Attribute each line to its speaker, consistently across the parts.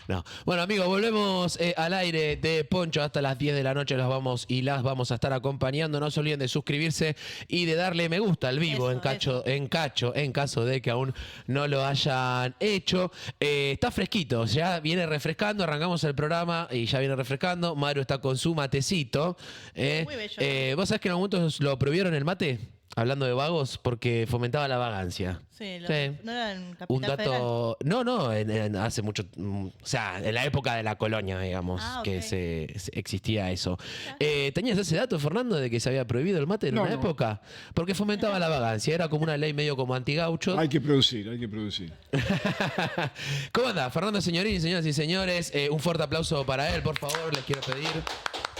Speaker 1: No. Bueno, amigos, volvemos al aire de Poncho hasta las 10 de la noche. Las vamos a estar acompañando. No se olviden de suscribirse y de darle me gusta al vivo en caso de que aún no lo hayan hecho. Está fresquito, ya viene refrescando. Arrancamos el programa y ya viene refrescando. Maru está con su matecito.
Speaker 2: Muy bello.
Speaker 1: ¿Vos sabés que en algún momento lo prohibieron el mate? Hablando de vagos, porque fomentaba la vagancia.
Speaker 2: Sí,
Speaker 1: Sí.
Speaker 2: ¿no era en Capital
Speaker 1: Un
Speaker 2: Federal?
Speaker 1: dato. No, hace mucho. O sea, en la época de la colonia, digamos, que
Speaker 2: Ok.
Speaker 1: existía eso. ¿Tenías ese dato, Fernando, de que se había prohibido el mate en una
Speaker 3: No.
Speaker 1: época? Porque fomentaba la vagancia. Era como una ley medio como antigaucho.
Speaker 3: Hay que producir, hay que producir.
Speaker 1: ¿Cómo anda? Fernando Signorini, señoras y señores. Un fuerte aplauso para él, por favor, les quiero pedir.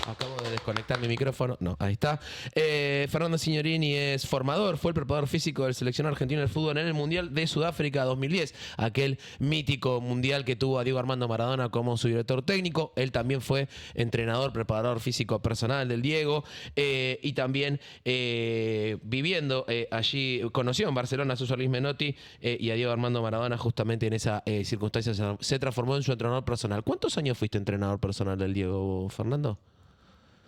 Speaker 1: Acabo de desconectar mi micrófono. No, ahí está. Fernando Signorini es formador, fue el preparador físico del seleccionado argentino de fútbol en el Mundial de Sudáfrica 2010, aquel mítico mundial que tuvo a Diego Armando Maradona como su director técnico. Él también fue entrenador, preparador físico personal del Diego, y también viviendo allí, conoció en Barcelona a Suso Luis Menotti y a Diego Armando Maradona justamente en esa circunstancia se transformó en su entrenador personal. ¿Cuántos años fuiste entrenador personal del Diego, Fernando?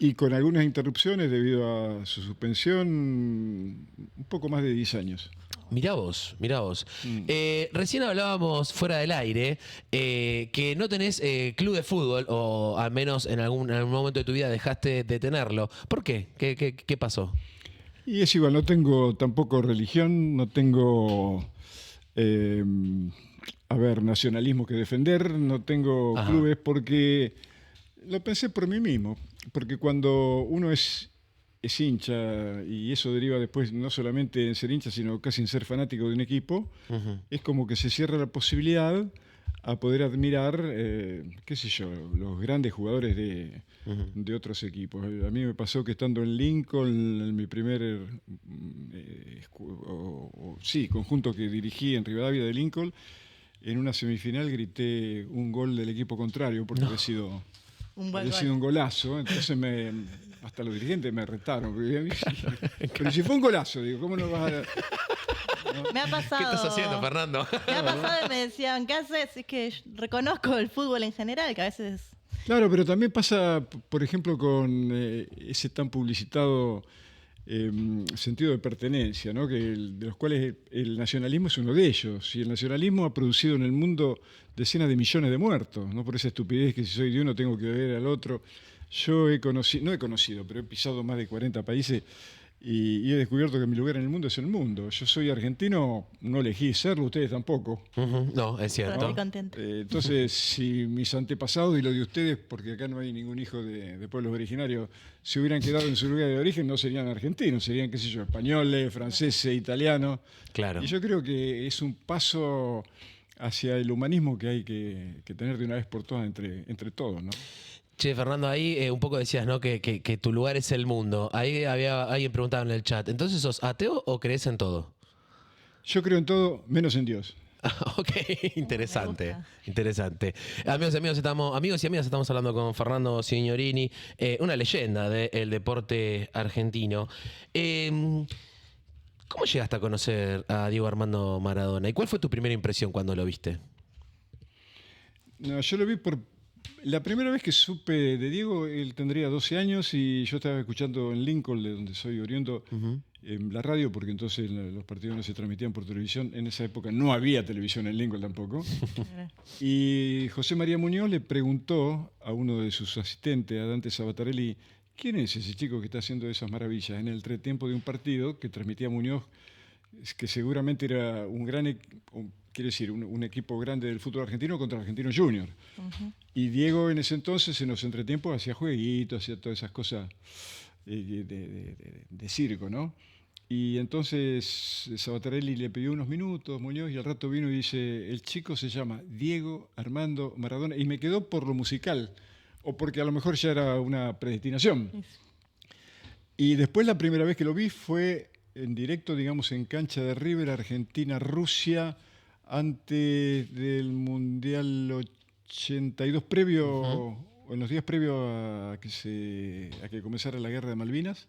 Speaker 3: Y con algunas interrupciones debido a su suspensión, un poco más de 10 años.
Speaker 1: Mirá vos, mirá vos. Recién hablábamos fuera del aire que no tenés club de fútbol, o al menos en algún momento de tu vida dejaste de tenerlo. ¿Por qué? ¿Qué pasó?
Speaker 3: Y es igual, no tengo tampoco religión, no tengo, nacionalismo que defender, no tengo
Speaker 1: Ajá.
Speaker 3: clubes porque lo pensé por mí mismo. Porque cuando uno es hincha, y eso deriva después no solamente en ser hincha, sino casi en ser fanático de un equipo, es como que se cierra la posibilidad a poder admirar, qué sé yo, los grandes jugadores de otros equipos. A mí me pasó que estando en Lincoln, en mi primer conjunto que dirigí en Rivadavia de Lincoln, en una semifinal grité un gol del equipo contrario porque había sido un golazo. Entonces hasta los dirigentes me retaron. Pero si fue un golazo, digo, ¿cómo no vas a...? ¿No?
Speaker 2: Me ha pasado.
Speaker 1: ¿Qué estás haciendo, Fernando?
Speaker 2: Me ha pasado y me decían, ¿qué haces? Es que reconozco el fútbol en general, que a veces...
Speaker 3: Claro, pero también pasa, por ejemplo, con ese tan publicitado sentido de pertenencia, ¿no? De los cuales el nacionalismo es uno de ellos. Y el nacionalismo ha producido en el mundo decenas de millones de muertos, no por esa estupidez que si soy de uno tengo que ver al otro. Yo no he conocido, pero he pisado más de 40 países y he descubierto que mi lugar en el mundo es el mundo. Yo soy argentino, no elegí serlo, ustedes tampoco.
Speaker 1: No, es cierto.
Speaker 2: Estoy contenta.
Speaker 3: Entonces, si mis antepasados y los de ustedes, porque acá no hay ningún hijo de pueblos originarios, se hubieran quedado en su lugar de origen, no serían argentinos, serían, qué sé yo, españoles, franceses, italianos.
Speaker 1: Claro.
Speaker 3: Y yo creo que es un paso hacia el humanismo que hay que tener de una vez por todas entre todos, ¿no?
Speaker 1: Che, Fernando, ahí un poco decías, ¿no? Que tu lugar es el mundo. Ahí había alguien preguntado en el chat. ¿Entonces sos ateo o crees en todo?
Speaker 3: Yo creo en todo, menos en Dios.
Speaker 1: Ok, interesante,
Speaker 2: Me gusta.
Speaker 1: interesante. Amigos y amigas, estamos hablando con Fernando Signorini, una leyenda del deporte argentino. ¿Cómo llegaste a conocer a Diego Armando Maradona? ¿Y cuál fue tu primera impresión cuando lo viste?
Speaker 3: No, yo lo vi la primera vez que supe de Diego, él tendría 12 años y yo estaba escuchando en Lincoln, de donde soy oriundo, la radio, porque entonces los partidos no se transmitían por televisión. En esa época no había televisión en Lincoln tampoco. Y José María Muñoz le preguntó a uno de sus asistentes, a Dante Sabatarelli, ¿quién es ese chico que está haciendo esas maravillas? En el entretiempo de un partido que transmitía Muñoz, que seguramente era un equipo grande del fútbol argentino contra Argentino Junior. Y Diego en ese entonces, en los entretiempos, hacía jueguitos, hacía todas esas cosas de circo, ¿no? Y entonces Sabatarelli le pidió unos minutos, Muñoz, y al rato vino y dice, el chico se llama Diego Armando Maradona, y me quedó por lo musical, o porque a lo mejor ya era una predestinación. Y después la primera vez que lo vi fue en directo, digamos, en cancha de River, Argentina-Rusia, antes del Mundial 82, en los días previos a que comenzara la guerra de Malvinas.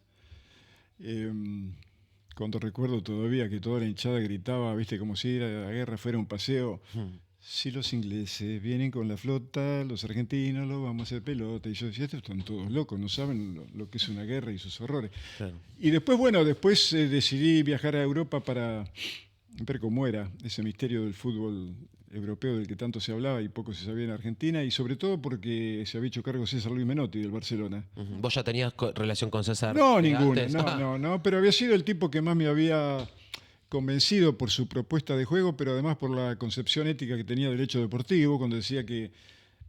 Speaker 3: Cuando recuerdo todavía que toda la hinchada gritaba, viste, como si la guerra fuera un paseo. si los ingleses vienen con la flota, los argentinos lo vamos a hacer pelota. Y yo decía, estos están todos locos, no saben lo que es una guerra y sus horrores.
Speaker 1: Claro.
Speaker 3: Y después, bueno, decidí viajar a Europa para ver cómo era ese misterio del fútbol europeo del que tanto se hablaba y poco se sabía en Argentina, y sobre todo porque se había hecho cargo César Luis Menotti del Barcelona.
Speaker 1: ¿Vos ya tenías relación con César?
Speaker 3: No, ninguna,
Speaker 1: antes?
Speaker 3: no, pero había sido el tipo que más me había convencido por su propuesta de juego, pero además por la concepción ética que tenía del hecho deportivo, cuando decía que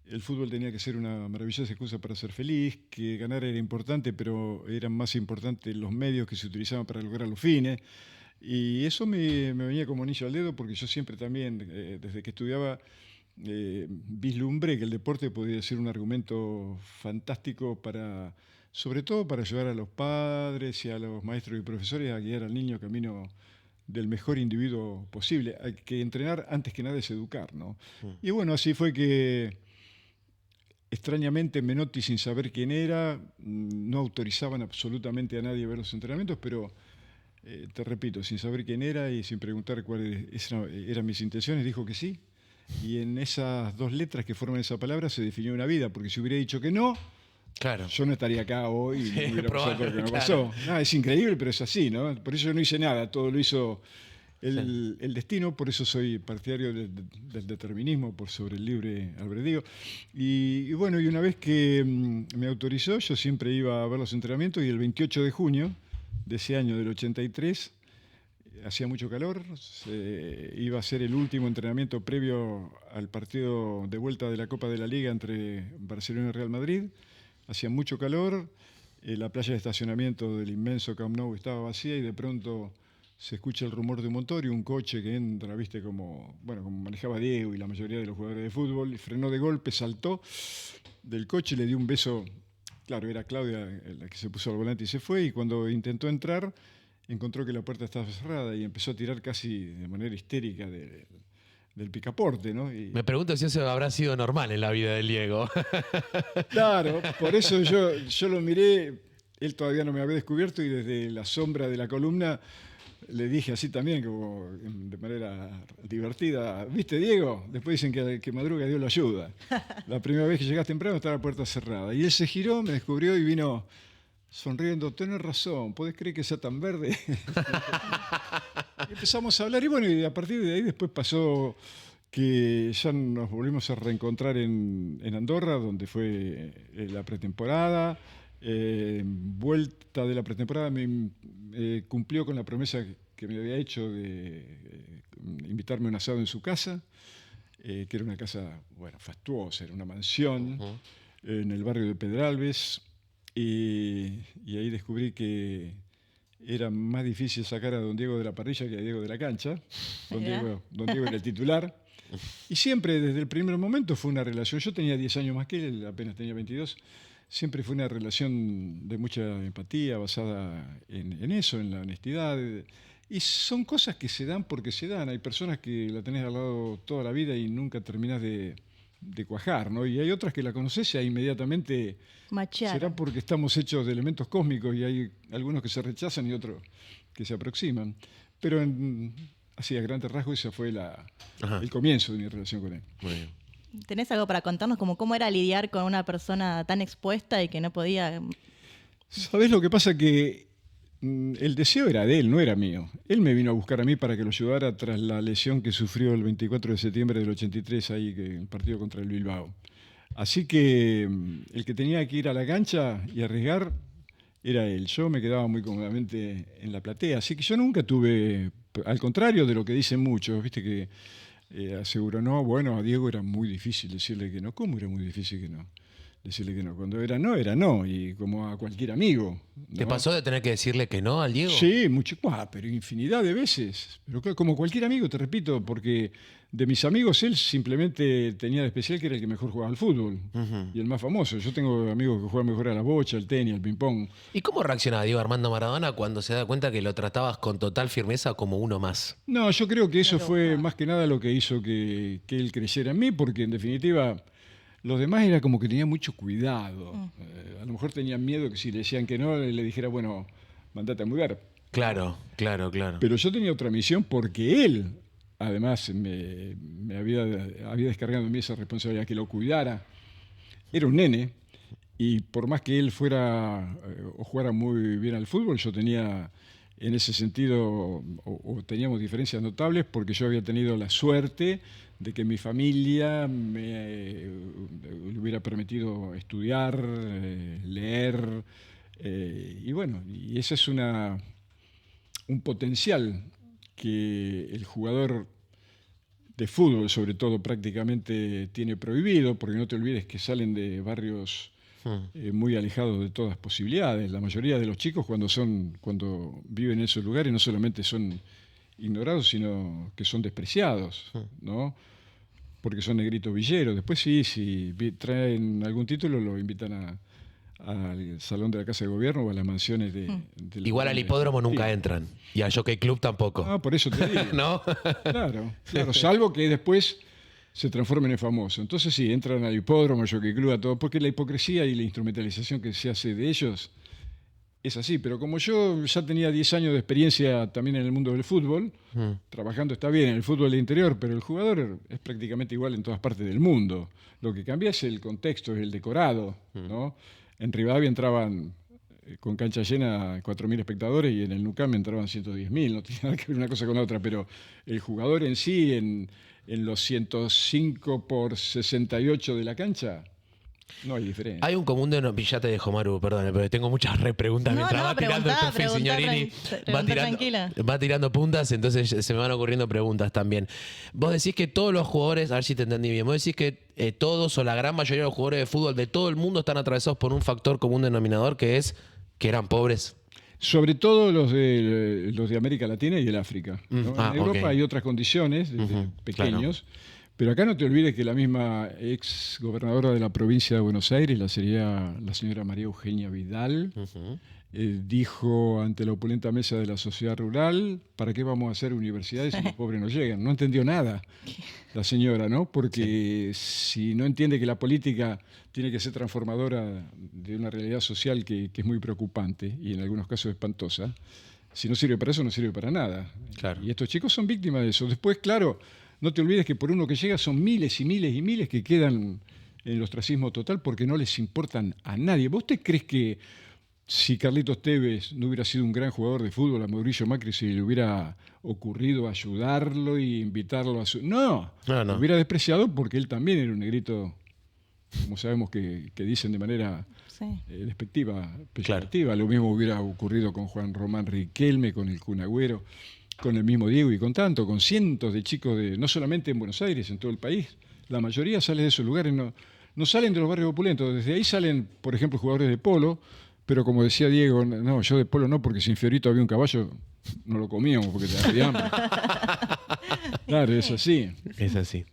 Speaker 3: el fútbol tenía que ser una maravillosa excusa para ser feliz, que ganar era importante, pero eran más importantes los medios que se utilizaban para lograr los fines. Y eso me venía como anillo al dedo, porque yo siempre también, desde que estudiaba, vislumbré que el deporte podía ser un argumento fantástico para, sobre todo para ayudar a los padres y a los maestros y profesores a guiar al niño camino del mejor individuo posible. Hay que entrenar antes que nada es educar, ¿no? Y bueno, así fue que extrañamente Menotti, sin saber quién era, no autorizaban absolutamente a nadie a ver los entrenamientos, pero te repito, sin saber quién era y sin preguntar cuáles eran mis intenciones, dijo que sí. Y en esas dos letras que forman esa palabra se definió una vida, porque si hubiera dicho que no,
Speaker 1: Claro.
Speaker 3: yo no estaría acá hoy y
Speaker 1: Sí,
Speaker 3: no hubiera pasado todo lo que me
Speaker 1: claro.
Speaker 3: pasó. Es increíble, pero es así, ¿no? Por eso yo no hice nada, todo lo hizo el destino, por eso soy partidario del determinismo por sobre el libre albedrío. Y bueno, y una vez que me autorizó, yo siempre iba a ver los entrenamientos, y el 28 de junio de ese año, del 83, hacía mucho calor, iba a ser el último entrenamiento previo al partido de vuelta de la Copa de la Liga entre Barcelona y Real Madrid. Hacía mucho calor, la playa de estacionamiento del inmenso Camp Nou estaba vacía, y de pronto se escucha el rumor de un motor y un coche que entra, viste, como manejaba Diego y la mayoría de los jugadores de fútbol, y frenó de golpe, saltó del coche, le dio un beso. Claro, era Claudia la que se puso al volante y se fue, y cuando intentó entrar encontró que la puerta estaba cerrada y empezó a tirar casi de manera histérica del picaporte, ¿no? Y,
Speaker 1: Me pregunto si eso habrá sido normal en la vida del Diego.
Speaker 3: claro, por eso yo lo miré, él todavía no me había descubierto, y desde la sombra de la columna le dije así también, como de manera divertida, ¿viste, Diego? Después dicen que al que madruga Dios lo ayuda. La primera vez que llegas temprano estaba la puerta cerrada. Y él se giró, me descubrió y vino sonriendo. Tenés razón, ¿podés creer que sea tan verde? Y empezamos a hablar, y bueno, y a partir de ahí después pasó que ya nos volvimos a reencontrar en Andorra, donde fue la pretemporada. Vuelta de la pretemporada cumplió con la promesa que me había hecho de invitarme a un asado en su casa, que era una casa, bueno, fastuosa, era una mansión en el barrio de Pedralbes, y ahí descubrí que era más difícil sacar a don Diego de la parrilla que a Diego de la cancha. Don Diego era el titular. Y siempre, desde el primer momento, fue una relación. Yo tenía 10 años más que él, apenas tenía 22. Siempre fue una relación de mucha empatía, basada en eso, en la honestidad. Y son cosas que se dan porque se dan. Hay personas que la tenés al lado toda la vida y nunca terminás de cuajar, ¿no? Y hay otras que la conoces y inmediatamente
Speaker 2: Machearon.
Speaker 3: será porque estamos hechos de elementos cósmicos, y hay algunos que se rechazan y otros que se aproximan. Pero así, a grandes rasgos, ese fue el comienzo de mi relación con él.
Speaker 1: Muy bien.
Speaker 2: ¿Tenés algo para contarnos como cómo era lidiar con una persona tan expuesta y que no podía?
Speaker 3: ¿Sabés lo que pasa? Que el deseo era de él, no era mío. Él me vino a buscar a mí para que lo ayudara tras la lesión que sufrió el 24 de septiembre del 83, ahí, en el partido contra el Bilbao. Así que el que tenía que ir a la cancha y arriesgar era él. Yo me quedaba muy cómodamente en la platea. Así que yo nunca tuve, al contrario de lo que dicen muchos, viste que aseguró, no, bueno, a Diego era muy difícil decirle que no. ¿Cómo era muy difícil que no? Decirle que no. Cuando era no, y como a cualquier amigo, ¿no?
Speaker 1: ¿Te pasó de tener que decirle que no al Diego?
Speaker 3: Sí, mucho, pero infinidad de veces. Pero como cualquier amigo, te repito, porque de mis amigos él simplemente tenía de especial que era el que mejor jugaba al fútbol y el más famoso. Yo tengo amigos que juegan mejor a la bocha, al tenis, al ping-pong.
Speaker 1: ¿Y cómo reaccionaba Diego Armando Maradona cuando se da cuenta que lo tratabas con total firmeza como uno más?
Speaker 3: No, yo creo que eso fue más que nada lo que hizo que él creciera en mí, porque en definitiva los demás era como que tenía mucho cuidado. A lo mejor tenían miedo que si le decían que no, le dijera, bueno, mandate a mudar.
Speaker 1: Claro.
Speaker 3: Pero yo tenía otra misión porque él además me había descargado en mí esa responsabilidad que lo cuidara. Era un nene y por más que él fuera o jugara muy bien al fútbol, yo tenía en ese sentido o teníamos diferencias notables porque yo había tenido la suerte de que mi familia le hubiera permitido estudiar, leer, y bueno, y ese es un potencial que el jugador de fútbol, sobre todo, prácticamente tiene prohibido, porque no te olvides que salen de barrios muy alejados de todas posibilidades. La mayoría de los chicos cuando viven en esos lugares no solamente son ignorados, sino que son despreciados, ¿no? Porque son negritos villeros. Después sí, si traen algún título, lo invitan al salón de la Casa de Gobierno o a las mansiones de
Speaker 1: Igual al hipódromo nunca entran. Y al Jockey Club tampoco.
Speaker 3: Ah, por eso te digo.
Speaker 1: ¿No?
Speaker 3: Claro, salvo que después se transformen en famosos. Entonces sí, entran al hipódromo, al Jockey Club, a todo, porque la hipocresía y la instrumentalización que se hace de ellos es así. Pero como yo ya tenía 10 años de experiencia también en el mundo del fútbol, trabajando está bien en el fútbol de interior, pero el jugador es prácticamente igual en todas partes del mundo. Lo que cambia es el contexto, es el decorado, ¿no? En Rivadavia entraban con cancha llena 4.000 espectadores y en el NUCAM entraban 110.000, no tiene nada que ver una cosa con la otra, pero el jugador en sí, en los 105 por 68 de la cancha, no hay diferencia.
Speaker 1: Hay un común denominador, ya te dejo, Maru, perdón, pero tengo muchas preguntas mientras va tirando el profe Signorini, va tirando puntas, entonces se me van ocurriendo preguntas también. Vos decís que todos los jugadores, a ver si te entendí bien, vos decís que todos o la gran mayoría de los jugadores de fútbol de todo el mundo están atravesados por un factor común denominador que es que eran pobres.
Speaker 3: Sobre todo los de América Latina y el África, ¿no? En Europa hay otras condiciones, desde pequeños, claro. Pero acá no te olvides que la misma ex gobernadora de la provincia de Buenos Aires, la señora María Eugenia Vidal, dijo ante la opulenta mesa de la sociedad rural, ¿para qué vamos a hacer universidades si los pobres no llegan? No entendió nada la señora, ¿no? Porque si no entiende que la política tiene que ser transformadora de una realidad social que es muy preocupante y en algunos casos espantosa, si no sirve para eso, no sirve para nada.
Speaker 1: Claro.
Speaker 3: Y estos chicos son víctimas de eso. Después, claro, no te olvides que por uno que llega son miles y miles y miles que quedan en el ostracismo total porque no les importan a nadie. ¿Vos te crees que si Carlitos Tevez no hubiera sido un gran jugador de fútbol, a Mauricio Macri se le hubiera ocurrido ayudarlo y invitarlo a su... No, lo hubiera despreciado porque él también era un negrito, como sabemos que dicen de manera despectiva, peyorativa. Claro. Lo mismo hubiera ocurrido con Juan Román Riquelme, con el Kun Agüero, con el mismo Diego y con cientos de chicos, no solamente en Buenos Aires, en todo el país. La mayoría sale de esos lugares, no salen de los barrios opulentos. Desde ahí salen, por ejemplo, jugadores de polo, pero como decía Diego, no, yo de polo no, porque si en Fiorito había un caballo, no lo comíamos porque te daba hambre. Claro, es así.
Speaker 1: Es así.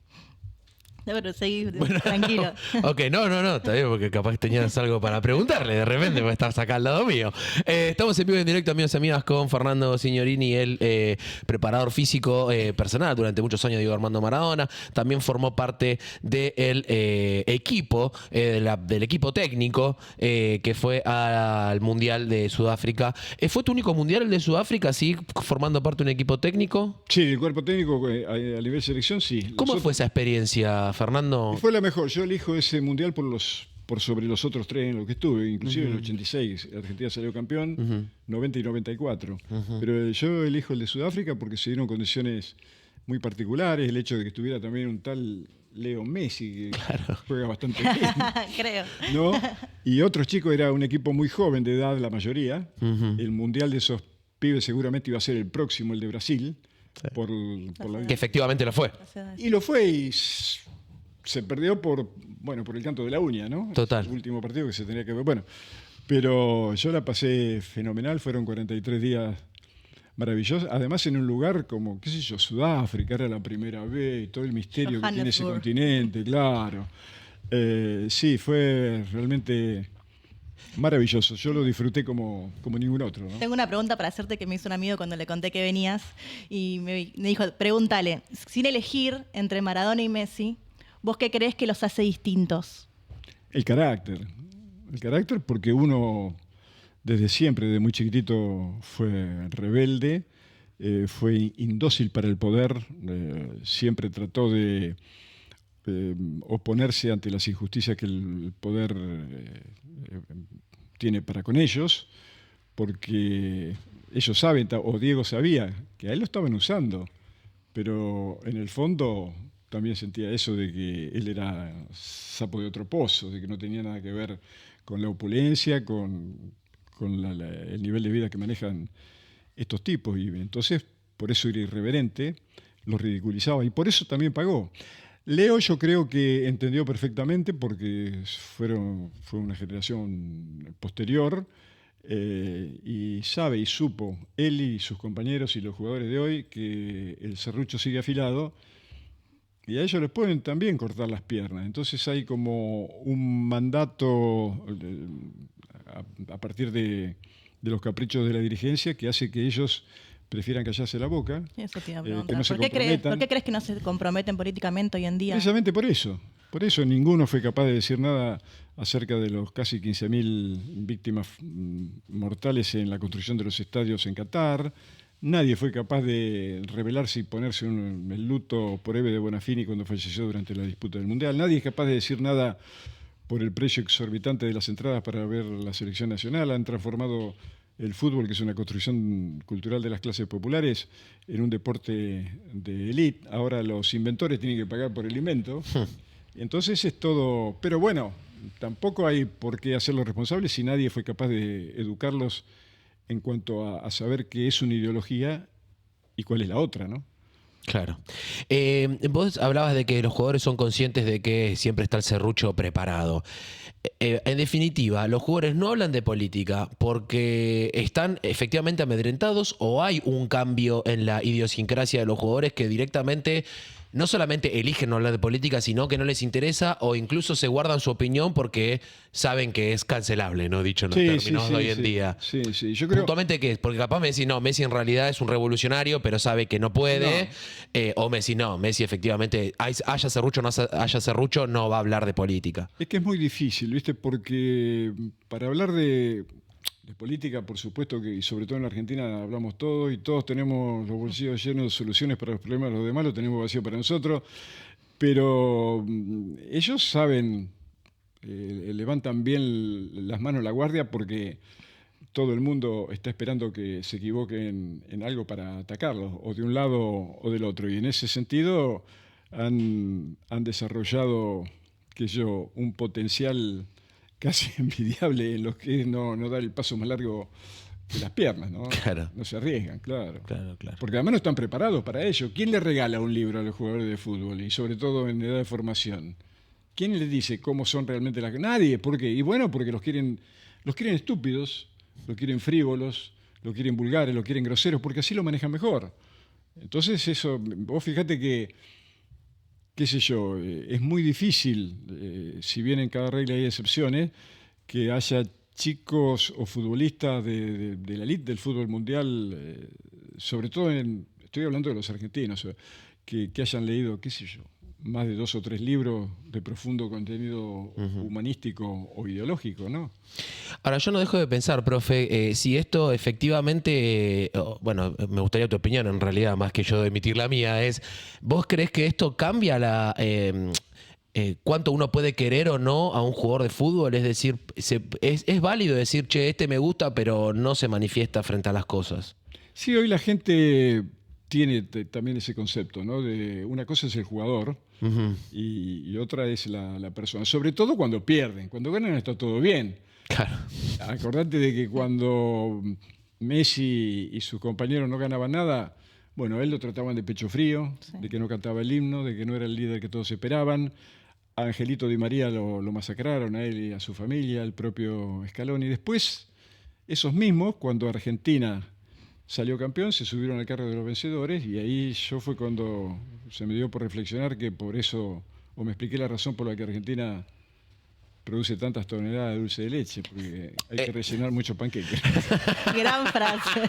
Speaker 2: No, pero seguí, bueno, tranquilo.
Speaker 1: Ok, no, está bien, porque capaz que tenías algo para preguntarle de repente, porque estabas acá al lado mío. Estamos en vivo y en directo, amigos y amigas, con Fernando Signorini, el preparador físico personal durante muchos años, Diego Armando Maradona. También formó parte del equipo, del equipo técnico que fue al Mundial de Sudáfrica. ¿Fue tu único Mundial el de Sudáfrica, sí, formando parte de un equipo técnico?
Speaker 3: Sí, el cuerpo técnico a nivel selección, sí.
Speaker 1: ¿Cómo fue esa experiencia, Fernando?
Speaker 3: Fue la mejor. Yo elijo ese mundial por sobre los otros tres en los que estuve. Inclusive en el 86, Argentina salió campeón, 90 y 94. Pero yo elijo el de Sudáfrica porque se dieron condiciones muy particulares. El hecho de que estuviera también un tal Leo Messi, que juega bastante bien.
Speaker 2: Creo.
Speaker 3: ¿No? Y otros chicos, era un equipo muy joven de edad, la mayoría. El mundial de esos pibes seguramente iba a ser el próximo, el de Brasil.
Speaker 1: Que efectivamente lo fue.
Speaker 3: Y lo fue y se perdió por el canto de la uña, ¿no?
Speaker 1: Total.
Speaker 3: El último partido que se tenía que ver. Bueno, pero yo la pasé fenomenal, fueron 43 días maravillosos. Además en un lugar como, qué sé yo, Sudáfrica, era la primera vez, y todo el misterio que tiene ese continente, claro. Sí, fue realmente maravilloso. Yo lo disfruté como ningún otro, ¿no?
Speaker 2: Tengo una pregunta para hacerte que me hizo un amigo cuando le conté que venías y me dijo, pregúntale, sin elegir entre Maradona y Messi, ¿vos qué crees que los hace distintos?
Speaker 3: El carácter. El carácter porque uno desde siempre, desde muy chiquitito, fue rebelde fue indócil para el poder, siempre trató de oponerse ante las injusticias que el poder tiene para con ellos, porque ellos saben, o Diego sabía, que a él lo estaban usando, pero en el fondo también sentía eso de que él era sapo de otro pozo, de que no tenía nada que ver con la opulencia, con el nivel de vida que manejan estos tipos. Y entonces, por eso era irreverente, los ridiculizaba y por eso también pagó. Leo yo creo que entendió perfectamente porque fue una generación posterior y sabe y supo, él y sus compañeros y los jugadores de hoy, que el serrucho sigue afilado y a ellos les pueden también cortar las piernas. Entonces hay como un mandato a partir de los caprichos de la dirigencia que hace que ellos prefieran callarse la boca.
Speaker 2: Eso te iba a
Speaker 3: que
Speaker 2: preguntar.
Speaker 3: no se
Speaker 2: ¿Por qué
Speaker 3: comprometan.
Speaker 2: crees que no se comprometen políticamente hoy en día?
Speaker 3: Precisamente por eso. Por eso ninguno fue capaz de decir nada acerca de los casi 15.000 víctimas mortales en la construcción de los estadios en Qatar. Nadie fue capaz de rebelarse y ponerse el luto por Eve de Bonafini cuando falleció durante la disputa del Mundial. Nadie es capaz de decir nada por el precio exorbitante de las entradas para ver la selección nacional. Han transformado el fútbol, que es una construcción cultural de las clases populares, en un deporte de élite. Ahora los inventores tienen que pagar por el invento. Entonces es todo... Pero bueno, tampoco hay por qué hacerlos responsables si nadie fue capaz de educarlos en cuanto a saber qué es una ideología y cuál es la otra, ¿no?
Speaker 1: Claro. Vos hablabas de que los jugadores son conscientes de que siempre está el serrucho preparado. En definitiva, los jugadores no hablan de política porque están efectivamente amedrentados o hay un cambio en la idiosincrasia de los jugadores que directamente no solamente eligen no hablar de política, sino que no les interesa o incluso se guardan su opinión porque saben que es cancelable, ¿no? Dicho en los términos de hoy en día.
Speaker 3: Sí, sí. Yo creo...
Speaker 1: Puntualmente, ¿qué es? Porque capaz Messi no, Messi en realidad es un revolucionario, pero sabe que no puede. O Messi no, Messi efectivamente, haya serrucho o no haya serrucho, no va a hablar de política.
Speaker 3: Es que es muy difícil, ¿viste? Porque para hablar de política, por supuesto que, y sobre todo en la Argentina, hablamos todos y todos tenemos los bolsillos llenos de soluciones para los problemas de los demás, lo tenemos vacío para nosotros, pero ellos saben, levantan bien las manos a la guardia porque todo el mundo está esperando que se equivoquen en algo para atacarlos, o de un lado o del otro, y en ese sentido han desarrollado, qué sé yo, un potencial casi envidiable en los que no dar el paso más largo que las piernas, ¿no?
Speaker 1: Claro.
Speaker 3: No se arriesgan, claro.
Speaker 1: Claro.
Speaker 3: Porque además no están preparados para ello. ¿Quién le regala un libro a los jugadores de fútbol? Y sobre todo en edad de formación. ¿Quién les dice cómo son realmente las... Nadie. ¿Por qué? Y bueno, porque los quieren estúpidos, los quieren frívolos, los quieren vulgares, los quieren groseros, porque así lo manejan mejor. Entonces eso, vos fíjate que qué sé yo, es muy difícil, si bien en cada regla hay excepciones, que haya chicos o futbolistas de la elite del fútbol mundial, sobre todo estoy hablando de los argentinos, que hayan leído, qué sé yo, más de 2 o 3 libros de profundo contenido humanístico o ideológico, ¿no?
Speaker 1: Ahora, yo no dejo de pensar, profe, si esto efectivamente, bueno, me gustaría tu opinión en realidad, más que yo emitir la mía, ¿vos crees que esto cambia cuánto uno puede querer o no a un jugador de fútbol? Es decir, ¿es válido decir, che, este me gusta, pero no se manifiesta frente a las cosas?
Speaker 3: Sí, hoy la gente tiene también ese concepto, ¿no? De una cosa es el jugador y otra es la persona. Sobre todo cuando pierden. Cuando ganan está todo bien.
Speaker 1: Claro.
Speaker 3: Acordate de que cuando Messi y sus compañeros no ganaban nada, bueno, a él lo trataban de pecho frío, sí, de que no cantaba el himno, de que no era el líder que todos esperaban. A Angelito Di María lo masacraron, a él y a su familia, al propio Scaloni. Y después, esos mismos, cuando Argentina salió campeón, se subieron al carro de los vencedores y ahí fue cuando se me dio por reflexionar que por eso, o me expliqué la razón por la que Argentina produce tantas toneladas de dulce de leche, porque hay que rellenar mucho panqueque.
Speaker 2: Gran frase.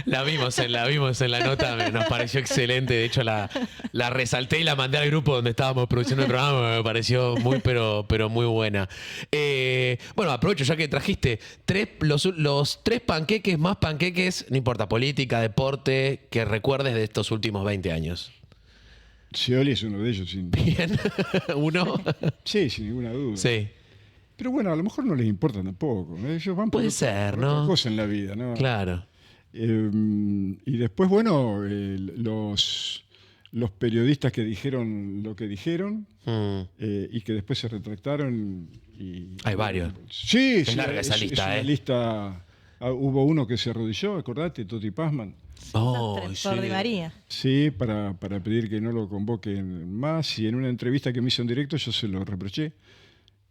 Speaker 1: La vimos en la nota, nos pareció excelente. De hecho, la resalté y la mandé al grupo donde estábamos produciendo el programa. Me pareció muy, pero muy buena. Bueno, aprovecho ya que trajiste los 3 panqueques más panqueques, no importa, política, deporte, que recuerdes de estos últimos 20 años.
Speaker 3: Scioli es uno de ellos.
Speaker 1: Bien. ¿Uno?
Speaker 3: Sí, sin ninguna duda.
Speaker 1: Sí.
Speaker 3: Pero bueno, a lo mejor no les importa tampoco. Ellos van por
Speaker 1: Puede
Speaker 3: otra,
Speaker 1: ser,
Speaker 3: por
Speaker 1: ¿no?
Speaker 3: otra cosa en la vida, ¿no?
Speaker 1: Claro.
Speaker 3: Y después, bueno, los periodistas que dijeron lo que dijeron y que después se retractaron.
Speaker 1: Hay varios.
Speaker 3: Sí,
Speaker 1: Es larga esa lista,
Speaker 3: una lista. Hubo uno que se arrodilló, acordate, Toti Pazman.
Speaker 1: Oh,
Speaker 2: Por Di María.
Speaker 3: Sí, para pedir que no lo convoquen más. Y en una entrevista que me hizo en directo yo se lo reproché.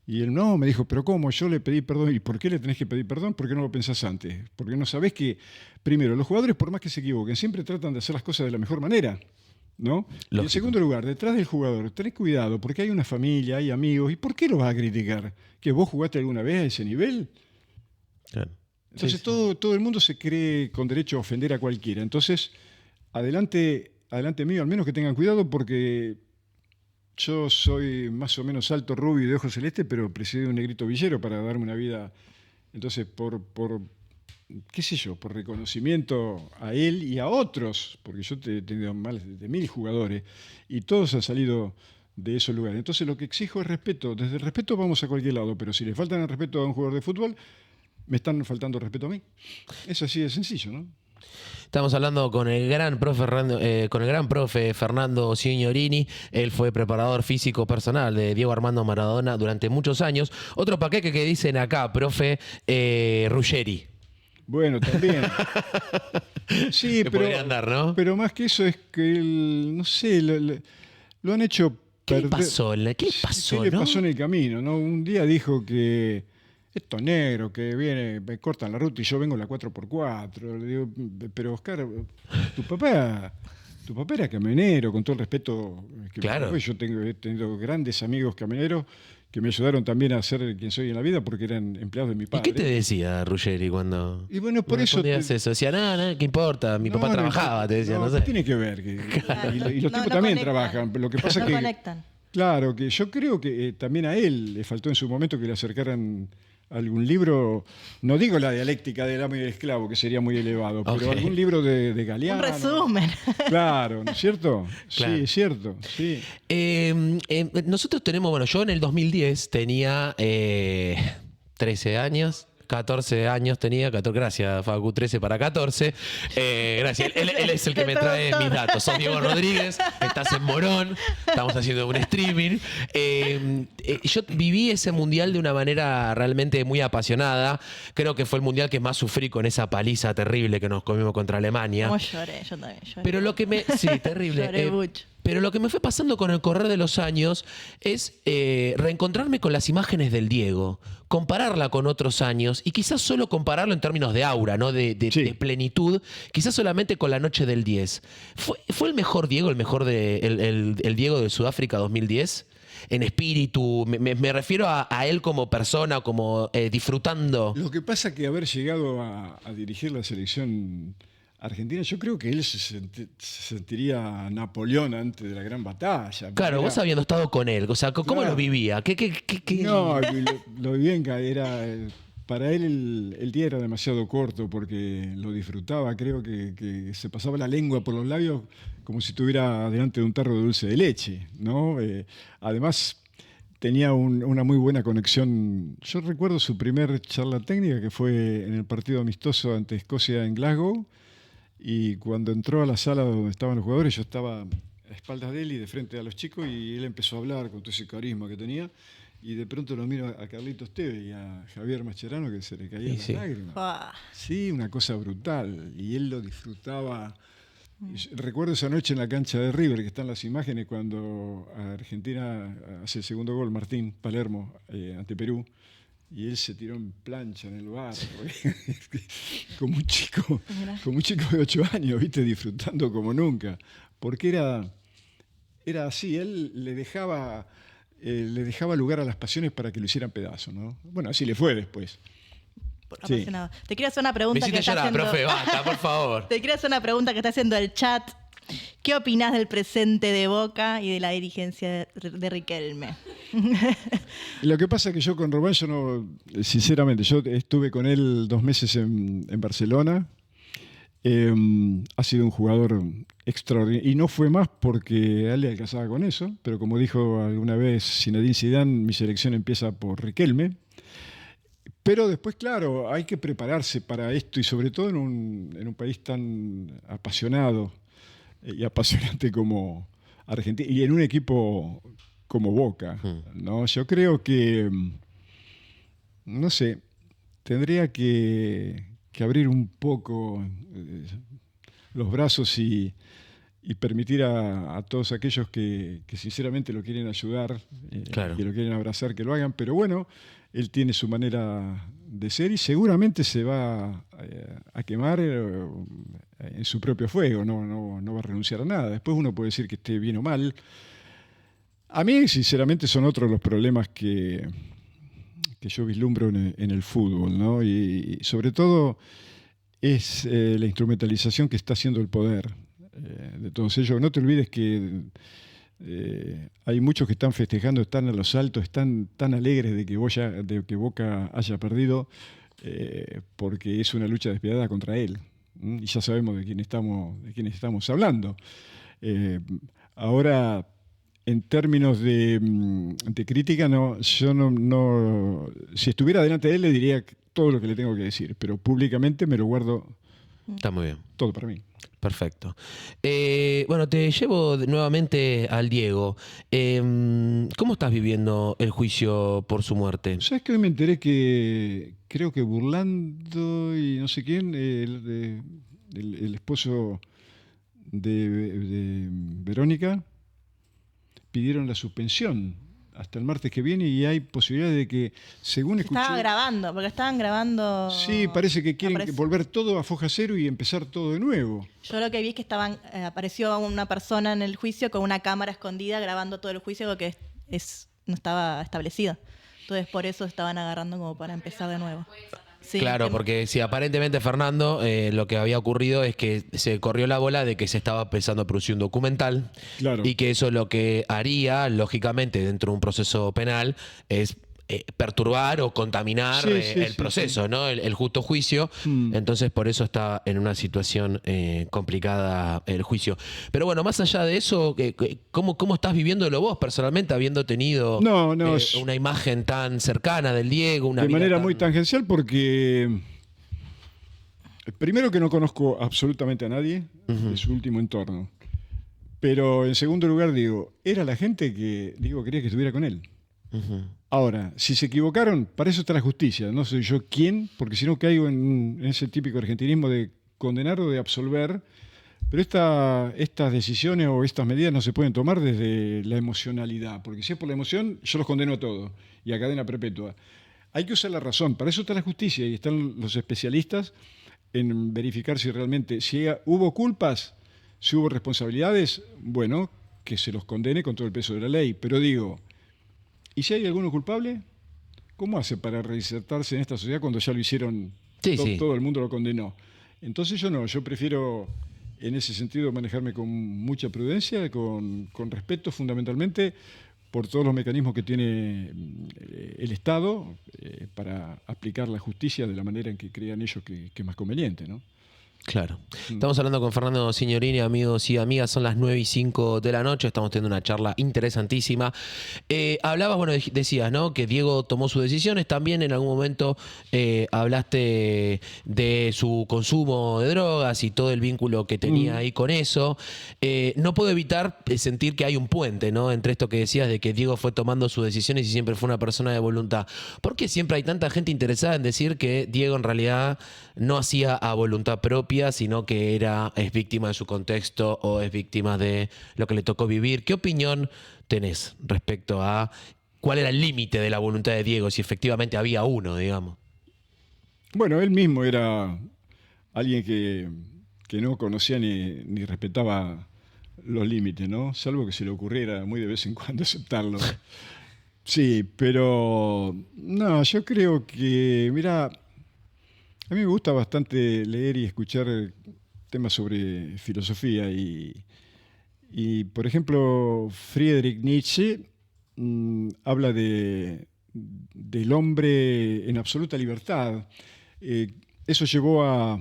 Speaker 3: Y él no, me dijo, pero ¿cómo? Yo le pedí perdón. ¿Y por qué le tenés que pedir perdón? ¿Por qué no lo pensás antes? Porque no sabés que, primero, los jugadores, por más que se equivoquen, siempre tratan de hacer las cosas de la mejor manera, ¿no? Y en segundo lugar, detrás del jugador, tenés cuidado, porque hay una familia, hay amigos. ¿Y por qué lo vas a criticar? ¿Que vos jugaste alguna vez a ese nivel?
Speaker 1: Claro.
Speaker 3: Entonces todo el mundo se cree con derecho a ofender a cualquiera. Entonces, adelante mío, al menos que tengan cuidado, porque yo soy más o menos alto, rubio y de ojos celeste, pero presidí un negrito villero para darme una vida. Entonces, por qué sé yo, por reconocimiento a él y a otros, porque yo he tenido más de 1000 jugadores y todos han salido de esos lugares. Entonces, lo que exijo es respeto. Desde el respeto vamos a cualquier lado, pero si le faltan el respeto a un jugador de fútbol, me están faltando respeto a mí. Es así de sencillo, ¿no?
Speaker 1: Estamos hablando con el gran profe Fernando Signorini. Él fue preparador físico personal de Diego Armando Maradona durante muchos años. Otro paquete que dicen acá, profe, Ruggeri.
Speaker 3: Bueno, también. Sí,
Speaker 1: que podría andar, ¿no?
Speaker 3: Pero más que eso es que no sé, lo han hecho
Speaker 1: ¿Qué
Speaker 3: perder.
Speaker 1: le pasó? ¿Qué le pasó,
Speaker 3: ¿Qué le
Speaker 1: no?
Speaker 3: pasó en el camino? ¿No? Un día dijo que estos negros que vienen, me cortan la ruta y yo vengo la 4x4. Le digo, pero Oscar, tu papá era camionero, con todo el respeto que
Speaker 1: Claro.
Speaker 3: me yo he tenido grandes amigos camioneros que me ayudaron también a ser quien soy en la vida porque eran empleados de mi
Speaker 1: ¿Y
Speaker 3: padre.
Speaker 1: qué te decía Ruggeri cuando
Speaker 3: Y bueno, por eso
Speaker 1: eso? Decía, nada, ¿qué importa? Mi papá trabajaba, te decía, no sé.
Speaker 3: ¿Qué tiene que ver? Y los
Speaker 2: No,
Speaker 3: tipos
Speaker 2: no
Speaker 3: también
Speaker 2: conectan.
Speaker 3: trabajan. Lo que pasa
Speaker 2: No
Speaker 3: que
Speaker 2: conectan.
Speaker 3: claro, que yo creo que también a él le faltó en su momento que le acercaran algún libro, no digo la dialéctica del amo y del esclavo, que sería muy elevado, pero
Speaker 1: Ok.
Speaker 3: algún libro de Galeano.
Speaker 2: Un resumen.
Speaker 3: Claro, ¿no es cierto?
Speaker 1: Claro.
Speaker 3: Sí, es cierto, sí.
Speaker 1: Nosotros tenemos, bueno, yo en el 2010 tenía 13 años. 14 años tenía, 14, gracias Facu, 13 para 14. Gracias, él es el que me trae mis datos. Sos Diego Rodríguez, estás en Morón, estamos haciendo un streaming. Yo viví ese mundial de una manera realmente muy apasionada. Creo que fue el mundial que más sufrí con esa paliza terrible que nos comimos contra Alemania.
Speaker 2: Como lloré, yo también lloré.
Speaker 1: Pero lo que me... Sí, terrible.
Speaker 2: Lloré mucho.
Speaker 1: Pero lo que me fue pasando con el correr de los años es reencontrarme con las imágenes del Diego, compararla con otros años y quizás solo compararlo en términos de aura, ¿no? De
Speaker 3: Sí.
Speaker 1: plenitud, quizás solamente con la noche del 10. ¿Fue el mejor Diego, el Diego de Sudáfrica 2010? En espíritu, me refiero a él como persona, como disfrutando.
Speaker 3: Lo que pasa es que haber llegado a dirigir la selección argentina, yo creo que él se sentiría Napoleón antes de la gran batalla.
Speaker 1: Claro, vos habiendo estado con él, o sea, ¿cómo
Speaker 3: Claro.
Speaker 1: lo vivía? ¿Qué?
Speaker 3: No, lo vivía para él el día era demasiado corto porque lo disfrutaba, creo que se pasaba la lengua por los labios como si estuviera delante de un tarro de dulce de leche, ¿no? Además tenía una muy buena conexión. Yo recuerdo su primer charla técnica que fue en el partido amistoso ante Escocia en Glasgow y cuando entró a la sala donde estaban los jugadores yo estaba a espaldas de él y de frente a los chicos y él empezó a hablar con todo ese carisma que tenía. Y de pronto lo miro a Carlitos Tevez y a Javier Mascherano que se le caían las lágrimas.
Speaker 2: Ah,
Speaker 3: Sí, una cosa brutal. Y él lo disfrutaba. Recuerdo esa noche en la cancha de River, que están las imágenes cuando Argentina hace el segundo gol, Martín Palermo, ante Perú. Y él se tiró en plancha en el bar, como un chico de 8 años, ¿viste? Disfrutando como nunca. Porque era así, él le dejaba le dejaba lugar a las pasiones para que lo hicieran pedazo, ¿no? Bueno, así le fue después. Sí.
Speaker 2: Apasionado. Te quiero hacer una
Speaker 1: Me
Speaker 2: pregunta que
Speaker 1: hiciste
Speaker 2: está
Speaker 1: llorar,
Speaker 2: haciendo...
Speaker 1: profe, basta, por favor.
Speaker 2: Te quiero hacer una pregunta que está haciendo el chat. ¿Qué opinás del presente de Boca y de la dirigencia de Riquelme?
Speaker 3: Lo que pasa es que yo con Román, yo no, sinceramente, yo estuve con él 2 meses en Barcelona. Ha sido un jugador extraordinario. Y no fue más porque a él le alcanzaba con eso. Pero como dijo alguna vez Zinedine Zidane, mi selección empieza por Riquelme. Pero después, claro, hay que prepararse para esto y sobre todo en un país tan apasionado y apasionante como Argentina y en un equipo como Boca, ¿no? Yo creo que, no sé, tendría que abrir un poco los brazos y permitir a todos aquellos que sinceramente lo quieren ayudar,
Speaker 1: Claro.
Speaker 3: que lo quieren abrazar, que lo hagan. Pero bueno, él tiene su manera de ser y seguramente se va a quemar en su propio fuego, no va a renunciar a nada. Después uno puede decir que esté bien o mal. A mí, sinceramente, son otros los problemas que yo vislumbro en el fútbol, ¿no? Y sobre todo es la instrumentalización que está haciendo el poder de todos ellos. No te olvides que hay muchos que están festejando, están a los altos, están tan alegres de que Boca haya perdido, porque es una lucha despiadada contra él. Y ya sabemos de quién estamos hablando. Ahora, en términos de crítica, si estuviera delante de él le diría todo lo que le tengo que decir, pero públicamente me lo guardo
Speaker 1: Está muy bien.
Speaker 3: todo para mí.
Speaker 1: Perfecto. Bueno, te llevo nuevamente al Diego. ¿Cómo estás viviendo el juicio por su muerte?
Speaker 3: ¿Sabes que hoy me enteré que creo que Burlando y no sé quién, el esposo de Verónica, pidieron la suspensión hasta el martes que viene y hay posibilidades de que, según escuché...
Speaker 2: Estaba grabando, porque estaban grabando...
Speaker 3: Sí, parece que quieren volver todo a foja cero y empezar todo de nuevo.
Speaker 2: Yo lo que vi es que apareció una persona en el juicio con una cámara escondida grabando todo el juicio, lo que no estaba establecido. Entonces por eso estaban agarrando como para empezar de nuevo. Sí,
Speaker 1: Claro, porque si aparentemente Fernando, lo que había ocurrido es que se corrió la bola de que se estaba empezando a producir un documental,
Speaker 3: Claro.
Speaker 1: y que eso lo que haría, lógicamente, dentro de un proceso penal, es perturbar o contaminar el proceso, ¿no? El justo juicio. Entonces, por eso está en una situación complicada el juicio. Pero bueno, más allá de eso, ¿cómo estás viviéndolo vos personalmente, habiendo tenido una imagen tan cercana del Diego? Una
Speaker 3: de
Speaker 1: vida
Speaker 3: manera
Speaker 1: tan...
Speaker 3: muy tangencial, porque primero que no conozco absolutamente a nadie de su último entorno. Pero en segundo lugar, digo, era la gente que Diego quería que estuviera con él. Ahora, si se equivocaron, para eso está la justicia. No soy yo quién, porque si no caigo en ese típico argentinismo de condenar o de absolver. Pero estas decisiones o estas medidas no se pueden tomar desde la emocionalidad, porque si es por la emoción, yo los condeno a todos y a cadena perpetua. Hay que usar la razón, para eso está la justicia y están los especialistas en verificar si realmente, si hubo culpas, si hubo responsabilidades, bueno, que se los condene con todo el peso de la ley. Pero digo, ¿y si hay alguno culpable? ¿Cómo hace para reinsertarse en esta sociedad cuando ya lo hicieron? Todo el mundo lo condenó. Entonces yo prefiero en ese sentido manejarme con mucha prudencia, con respeto fundamentalmente por todos los mecanismos que tiene el Estado para aplicar la justicia de la manera en que crean ellos que es más conveniente, ¿no?
Speaker 1: Claro. Estamos hablando con Fernando Signorini, amigos y amigas. Son las 9:05 de la noche. Estamos teniendo una charla interesantísima. Hablabas, bueno, decías, ¿no?, que Diego tomó sus decisiones. También en algún momento hablaste de su consumo de drogas y todo el vínculo que tenía ahí con eso. No puedo evitar sentir que hay un puente, ¿no?, entre esto que decías de que Diego fue tomando sus decisiones y siempre fue una persona de voluntad. ¿Por qué siempre hay tanta gente interesada en decir que Diego en realidad no hacía a voluntad propia, sino que es víctima de su contexto o es víctima de lo que le tocó vivir? ¿Qué opinión tenés respecto a cuál era el límite de la voluntad de Diego, si efectivamente había uno, digamos?
Speaker 3: Bueno, él mismo era alguien que no conocía ni respetaba los límites, ¿no? Salvo que se le ocurriera muy de vez en cuando aceptarlo. Sí, pero no, yo creo que, mira, a mí me gusta bastante leer y escuchar temas sobre filosofía y, por ejemplo, Friedrich Nietzsche habla del hombre en absoluta libertad. Eso llevó a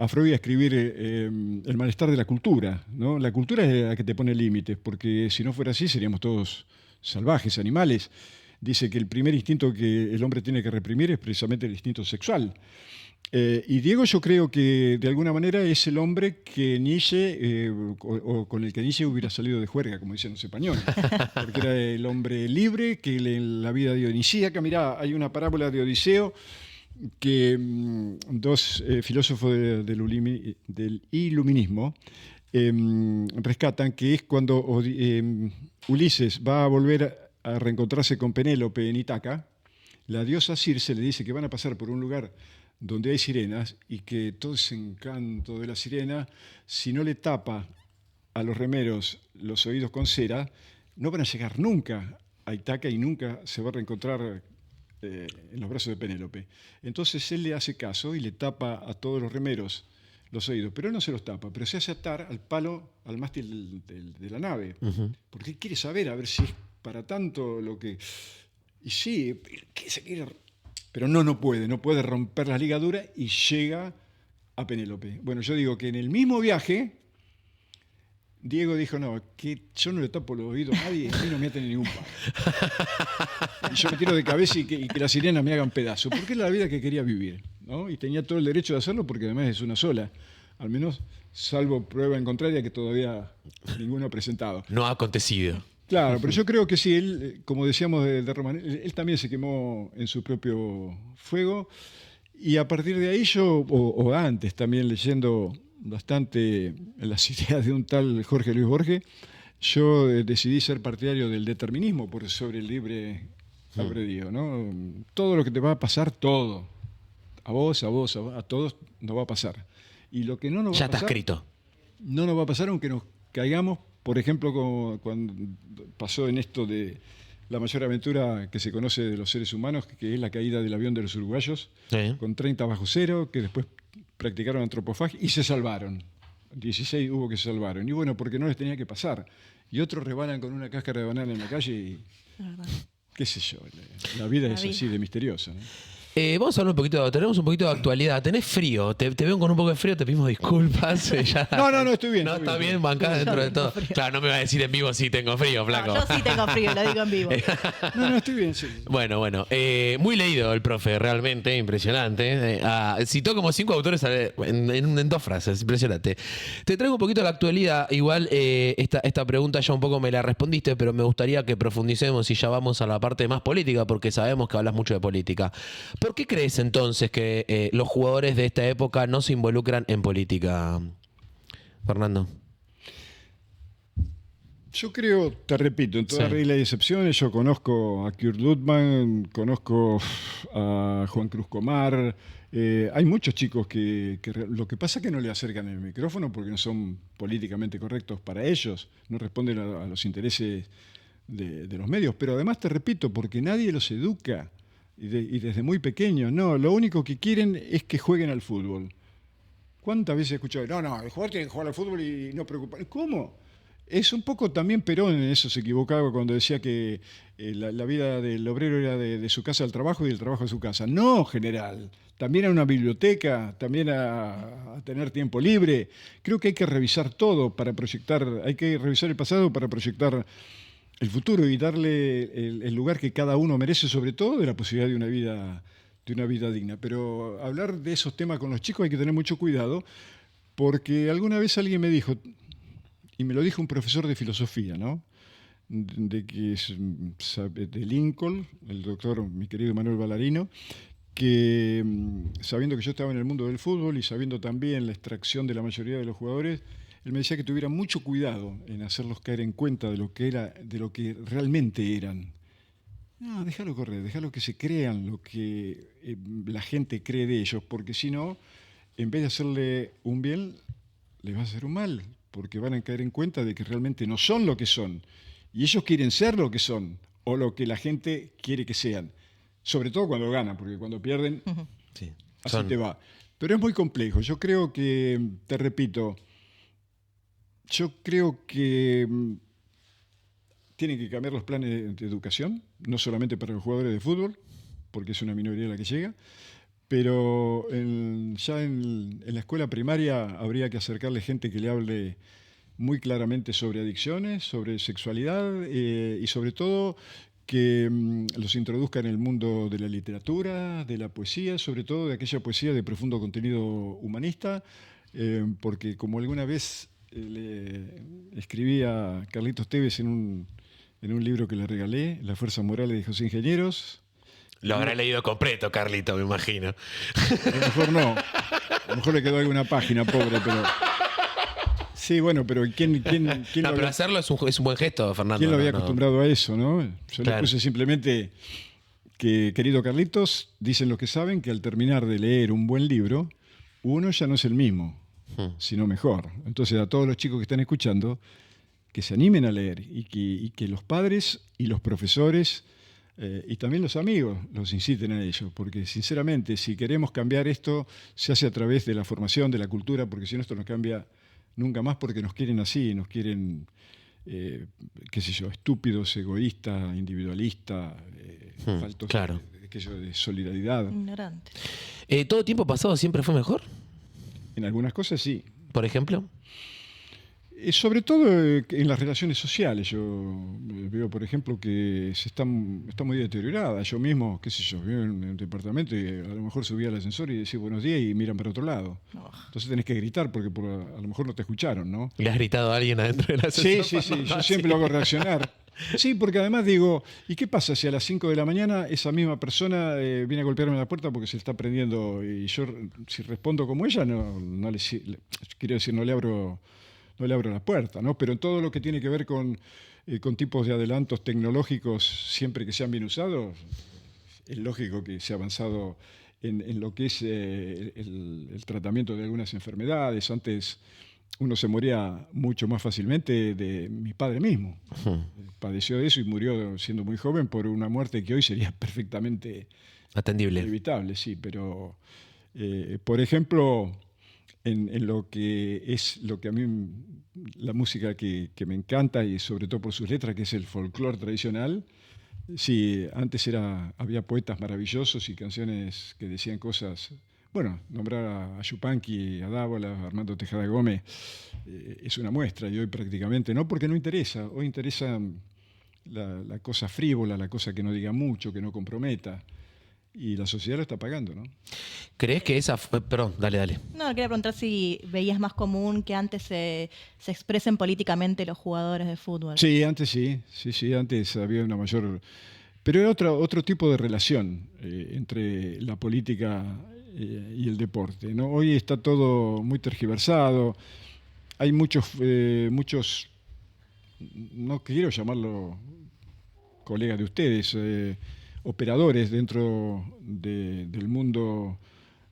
Speaker 3: Freud a escribir El malestar de la cultura, ¿no? La cultura es la que te pone límites, porque si no fuera así seríamos todos salvajes, animales. Dice que el primer instinto que el hombre tiene que reprimir es precisamente el instinto sexual. Y Diego yo creo que de alguna manera es el hombre que Nietzsche, o con el que Nietzsche hubiera salido de juerga, como dicen los españoles, porque era el hombre libre que en la vida dionisíaca, mirá, hay una parábola de Odiseo que dos filósofos del iluminismo rescatan, que es cuando Ulises va a volver a reencontrarse con Penélope en Ítaca. La diosa Circe le dice que van a pasar por un lugar donde hay sirenas y que todo ese encanto de la sirena, si no le tapa a los remeros los oídos con cera, no van a llegar nunca a Ítaca y nunca se va a reencontrar en los brazos de Penélope. Entonces él le hace caso y le tapa a todos los remeros los oídos, pero él no se los tapa, pero se hace atar al palo, al mástil de la nave, porque él quiere saber a ver si es para tanto lo que... Y sí, se quiere... Pero no puede romper las ligaduras y llega a Penélope. Bueno, yo digo que en el mismo viaje, Diego dijo, no, que yo no le tapo los oídos a nadie, a mí no me meten en ningún palo. Y yo me tiro de cabeza y que las sirenas me hagan pedazo, porque es la vida que quería vivir, ¿no? Y tenía todo el derecho de hacerlo porque además es una sola, al menos salvo prueba en contraria que todavía ninguno ha presentado.
Speaker 1: No ha acontecido.
Speaker 3: Claro, pero yo creo que sí, él, como decíamos de Román, él también se quemó en su propio fuego y a partir de ahí yo, o antes también leyendo bastante las ideas de un tal Jorge Luis Borges, yo decidí ser partidario del determinismo por sobre el libre albedrío, ¿no? Todo lo que te va a pasar, todo, a vos, a todos nos va a pasar. Y lo que no nos va
Speaker 1: Ya
Speaker 3: a pasar...
Speaker 1: está escrito.
Speaker 3: No nos va a pasar aunque nos caigamos, por ejemplo, como cuando pasó en esto de la mayor aventura que se conoce de los seres humanos, que es la caída del avión de los uruguayos,
Speaker 1: Sí.
Speaker 3: con 30 bajo cero, que después practicaron antropofagia y se salvaron. 16 hubo que se salvaron. Y bueno, porque no les tenía que pasar. Y otros rebanan con una cáscara de banana en la calle y... qué sé yo, la vida es así de misteriosa, ¿no?
Speaker 1: Vamos a hablar un poquito, tenemos un poquito de actualidad. Tenés frío, te veo con un poco de frío, te pedimos disculpas. Ya.
Speaker 3: No, estoy bien.
Speaker 1: No,
Speaker 3: estoy
Speaker 1: está bien, bancada dentro de todo.
Speaker 2: frío.
Speaker 1: Claro, no me va a decir en vivo si tengo frío, flaco.
Speaker 2: No, yo sí tengo frío, lo digo en vivo.
Speaker 3: No, estoy bien, sí.
Speaker 1: Bueno, muy leído el profe, realmente, impresionante. Citó como 5 autores en 2 frases, impresionante. Te traigo un poquito la actualidad, igual esta pregunta ya un poco me la respondiste, pero me gustaría que profundicemos y ya vamos a la parte más política, porque sabemos que hablas mucho de política. ¿Por qué crees entonces que los jugadores de esta época no se involucran en política, Fernando?
Speaker 3: Yo creo, te repito, en toda
Speaker 1: Sí.
Speaker 3: regla y excepciones, yo conozco a Kurt Lutman, conozco a Juan Cruz Comar, hay muchos chicos que lo que pasa es que no le acercan el micrófono porque no son políticamente correctos para ellos, no responden a los intereses de los medios, pero además te repito, porque nadie los educa y desde muy pequeños, no, lo único que quieren es que jueguen al fútbol. ¿Cuántas veces he escuchado? No, el jugador tiene que jugar al fútbol y no preocuparse. ¿Cómo? Es un poco también Perón en eso se equivocaba cuando decía que la vida del obrero era de su casa al trabajo y del trabajo a su casa. No, general. También a una biblioteca, también a tener tiempo libre. Creo que hay que revisar todo para proyectar, hay que revisar el pasado para proyectar el futuro y darle el lugar que cada uno merece, sobre todo de la posibilidad de una vida digna. Pero hablar de esos temas con los chicos hay que tener mucho cuidado, porque alguna vez alguien me dijo, y me lo dijo un profesor de filosofía, ¿no? De Lincoln, el doctor, mi querido Manuel Ballarino, que sabiendo que yo estaba en el mundo del fútbol y sabiendo también la extracción de la mayoría de los jugadores, él me decía que tuviera mucho cuidado en hacerlos caer en cuenta de lo que realmente eran. No, déjalo correr, déjalo que se crean lo que la gente cree de ellos, porque si no, en vez de hacerle un bien, les va a hacer un mal, porque van a caer en cuenta de que realmente no son lo que son. Y ellos quieren ser lo que son, o lo que la gente quiere que sean. Sobre todo cuando ganan, porque cuando pierden,
Speaker 1: Sí.
Speaker 3: así te va. Pero es muy complejo. Yo creo que, te repito, yo creo que tienen que cambiar los planes de educación, no solamente para los jugadores de fútbol, porque es una minoría la que llega, pero ya en la escuela primaria habría que acercarle gente que le hable muy claramente sobre adicciones, sobre sexualidad y sobre todo que los introduzca en el mundo de la literatura, de la poesía, sobre todo de aquella poesía de profundo contenido humanista, porque como alguna vez le escribí a Carlitos Tevez en un libro que le regalé, La fuerza moral de José Ingenieros.
Speaker 1: Lo habrá leído completo, Carlito, me imagino.
Speaker 3: A lo mejor no. A lo mejor le quedó alguna página, pobre, pero... Sí, bueno, pero ¿quién
Speaker 1: No, pero
Speaker 3: había,
Speaker 1: hacerlo es un buen gesto, Fernando.
Speaker 3: ¿quién lo había
Speaker 1: No.
Speaker 3: acostumbrado a eso, no? Yo
Speaker 1: Claro.
Speaker 3: le puse simplemente que, querido Carlitos, dicen los que saben que al terminar de leer un buen libro, uno ya no es el mismo, sino mejor. Entonces, a todos los chicos que están escuchando, que se animen a leer y que los padres y los profesores y también los amigos los inciten a ello, porque sinceramente si queremos cambiar esto se hace a través de la formación, de la cultura, porque si no esto no cambia nunca más, porque nos quieren así, nos quieren, qué sé yo, estúpidos, egoístas, individualistas, faltos
Speaker 1: claro.
Speaker 3: de solidaridad.
Speaker 2: Ignorante.
Speaker 1: ¿Todo tiempo pasado siempre fue mejor?
Speaker 3: En algunas cosas sí.
Speaker 1: Por ejemplo.
Speaker 3: Sobre todo en las relaciones sociales. Yo veo, por ejemplo, que está muy deteriorada. Yo mismo, qué sé yo, vivo en un departamento y a lo mejor subí al ascensor y decía buenos días y miran para otro lado. Entonces tenés que gritar porque a lo mejor no te escucharon, ¿no?
Speaker 1: ¿Le has gritado a alguien adentro del ascensor?
Speaker 3: Sí. Yo siempre lo hago reaccionar. Sí, porque además digo, ¿y qué pasa si a las 5 de la mañana esa misma persona viene a golpearme la puerta porque se está prendiendo y yo, si respondo como ella, quiero decir, no le abro la puerta, ¿no? Pero en todo lo que tiene que ver con tipos de adelantos tecnológicos, siempre que sean bien usados, es lógico que se ha avanzado en lo que es el tratamiento de algunas enfermedades. Antes uno se moría mucho más fácilmente de mi padre mismo. Padeció de eso y murió siendo muy joven por una muerte que hoy sería perfectamente
Speaker 1: atendible.
Speaker 3: Evitable, sí, pero por ejemplo... En lo que es lo que a mí, la música que me encanta y sobre todo por sus letras, que es el folclore tradicional. Sí, antes había poetas maravillosos y canciones que decían cosas. Bueno, nombrar a Yupanqui, a Dávola, a Armando Tejada Gómez es una muestra, y hoy prácticamente no, porque no interesa. Hoy interesa la cosa frívola, la cosa que no diga mucho, que no comprometa. Y la sociedad lo está pagando, ¿no?
Speaker 1: ¿Crees que esa... Perdón, dale.
Speaker 2: No, quería preguntar si veías más común que antes se expresen políticamente los jugadores de fútbol.
Speaker 3: Sí, antes sí. Sí, antes había una mayor... Pero era otro tipo de relación entre la política y el deporte, ¿no? Hoy está todo muy tergiversado. Hay muchos, no quiero llamarlo colegas de ustedes, operadores dentro del mundo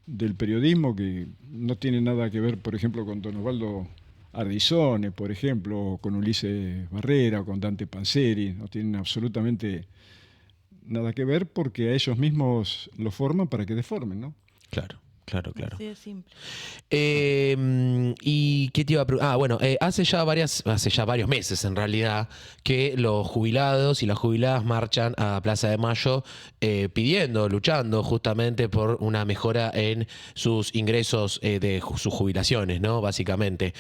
Speaker 3: del periodismo que no tienen nada que ver, por ejemplo, con Don Osvaldo Ardizone, por ejemplo, o con Ulises Barrera, o con Dante Panzeri. No tienen absolutamente nada que ver porque a ellos mismos lo forman para que deformen, ¿no?
Speaker 1: Claro.
Speaker 2: Así de simple.
Speaker 1: ¿Y qué te iba a preguntar? Bueno, hace ya varios meses en realidad que los jubilados y las jubiladas marchan a Plaza de Mayo luchando justamente por una mejora en sus ingresos de sus jubilaciones, ¿no? Básicamente.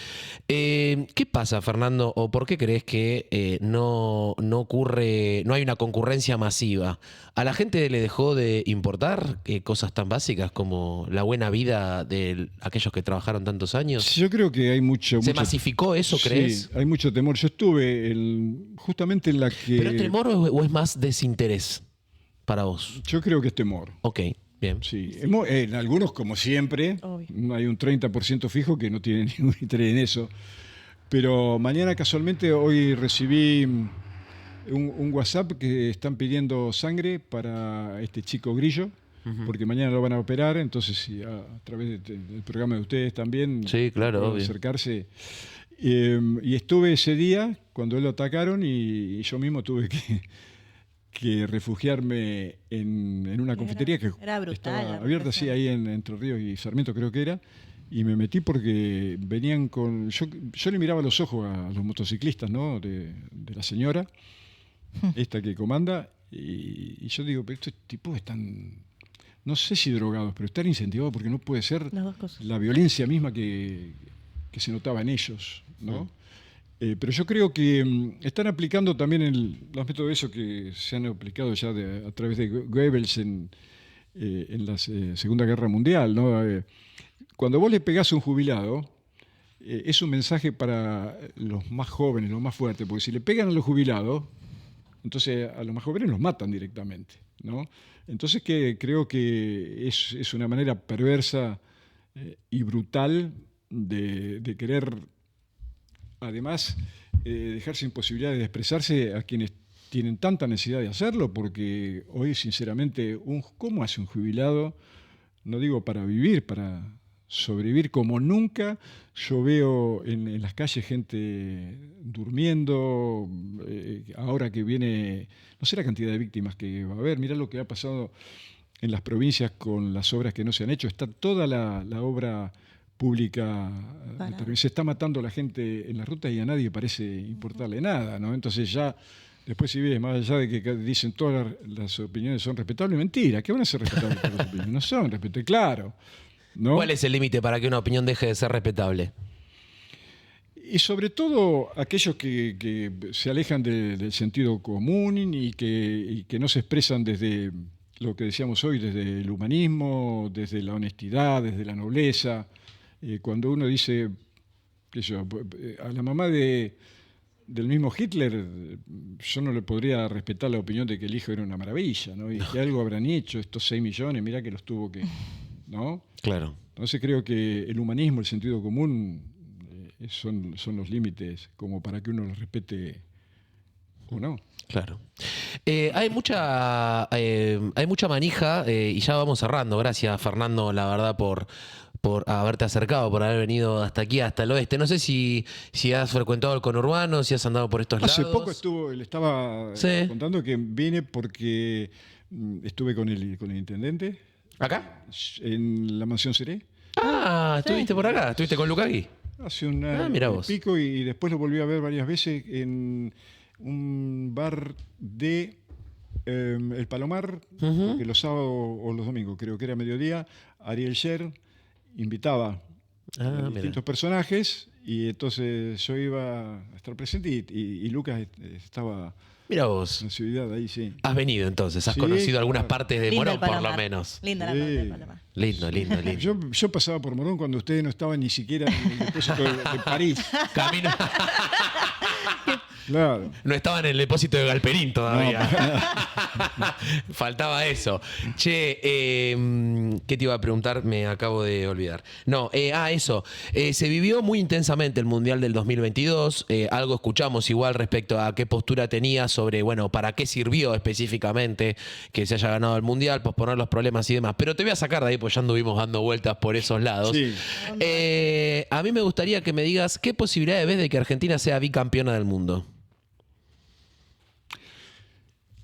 Speaker 1: ¿Qué pasa, Fernando? ¿O por qué crees que no hay una concurrencia masiva? ¿A la gente le dejó de importar cosas tan básicas como la buena vida de aquellos que trabajaron tantos años?
Speaker 3: Yo creo que hay mucho...
Speaker 1: ¿Se masificó eso, crees?
Speaker 3: Sí, hay mucho temor. Yo estuve justamente en la que...
Speaker 1: ¿Pero es temor o es más desinterés para vos?
Speaker 3: Yo creo que es temor.
Speaker 1: Ok, bien.
Speaker 3: Sí. En algunos, como siempre, hay un 30% fijo que no tiene ningún interés en eso. Pero mañana casualmente hoy recibí un WhatsApp que están pidiendo sangre para este chico Grillo, porque mañana lo van a operar, entonces si a través del programa de ustedes también
Speaker 1: sí, claro,
Speaker 3: pueden
Speaker 1: obvio.
Speaker 3: acercarse. Y estuve ese día cuando él lo atacaron y yo mismo tuve que refugiarme en una confitería que
Speaker 2: era brutal,
Speaker 3: estaba
Speaker 2: la
Speaker 3: abierta, sí,
Speaker 2: represión.
Speaker 3: ahí en Entre Ríos y Sarmiento creo que era, y me metí porque venían con... Yo le miraba los ojos a los motociclistas, ¿no? De la señora, esta que comanda, y yo digo, pero estos tipos están, no sé si drogados, pero están incentivados porque no puede ser
Speaker 2: Las dos cosas.
Speaker 3: la violencia misma que se notaba en ellos, ¿no? Pero yo creo que están aplicando también los métodos de eso que se han aplicado ya a través de Goebbels en la Segunda Guerra Mundial, ¿no? Cuando vos le pegás a un jubilado, es un mensaje para los más jóvenes, los más fuertes, porque si le pegan a los jubilados, entonces a los más jóvenes los matan directamente, ¿no? Entonces creo que es una manera perversa y brutal de querer, además, dejar sin posibilidades de expresarse a quienes tienen tanta necesidad de hacerlo, porque hoy, sinceramente, ¿cómo hace un jubilado? No digo para vivir, para sobrevivir como nunca. Yo veo en las calles gente durmiendo, ahora que viene, no sé la cantidad de víctimas que va a haber, mirá lo que ha pasado en las provincias con las obras que no se han hecho, está toda la obra pública, se está matando a la gente en las rutas y a nadie parece importarle nada, ¿no? Entonces ya, después si ves, más allá de que dicen todas las opiniones son respetables, mentira, ¿qué van a ser respetables todas las opiniones? No son respetables, claro, ¿no?
Speaker 1: ¿Cuál es el límite para que una opinión deje de ser respetable?
Speaker 3: Y sobre todo aquellos que se alejan del sentido común y que no se expresan desde lo que decíamos hoy, desde el humanismo, desde la honestidad, desde la nobleza. Cuando uno dice, qué sé yo, a la mamá del mismo Hitler, yo no le podría respetar la opinión de que el hijo era una maravilla, ¿no? Y que algo habrán hecho estos 6 millones, mirá que los tuvo que... ¿no?
Speaker 1: Claro.
Speaker 3: Entonces creo que el humanismo, el sentido común, son los límites como para que uno los respete o no.
Speaker 1: Claro. Hay mucha manija y ya vamos cerrando. Gracias, Fernando, la verdad, por haberte acercado, por haber venido hasta aquí, hasta el oeste. No sé si has frecuentado el conurbano, si has andado por estos lados.
Speaker 3: Hace poco le estaba contando que vine porque estuve con el intendente.
Speaker 1: ¿Acá?
Speaker 3: En la Mansión Seré.
Speaker 1: Ah, estuviste por acá, estuviste con Lucagui.
Speaker 3: Hace un año y pico y después lo volví a ver varias veces en un bar de El Palomar, que los sábados o los domingos, creo que era mediodía, Ariel Sher invitaba a distintos personajes y entonces yo iba a estar presente y Lucas estaba...
Speaker 1: Mira vos.
Speaker 3: En ciudad, ahí sí.
Speaker 1: Has venido entonces, has conocido algunas partes de Morón, por lo menos.
Speaker 2: Linda la parte del Palomar.
Speaker 1: Lindo.
Speaker 3: Yo pasaba por Morón cuando ustedes no estaban ni siquiera en el depósito de París.
Speaker 1: Camino.
Speaker 3: Claro.
Speaker 1: No estaba en el depósito de Galperín todavía. No. Faltaba eso. Che, ¿qué te iba a preguntar? Me acabo de olvidar. No, eso. Se vivió muy intensamente el Mundial del 2022. Algo escuchamos igual respecto a qué postura tenía sobre, bueno, para qué sirvió específicamente que se haya ganado el Mundial, posponer los problemas y demás. Pero te voy a sacar de ahí, pues ya anduvimos dando vueltas por esos lados.
Speaker 3: Sí.
Speaker 1: A mí me gustaría que me digas qué posibilidades ves de que Argentina sea bicampeona del mundo.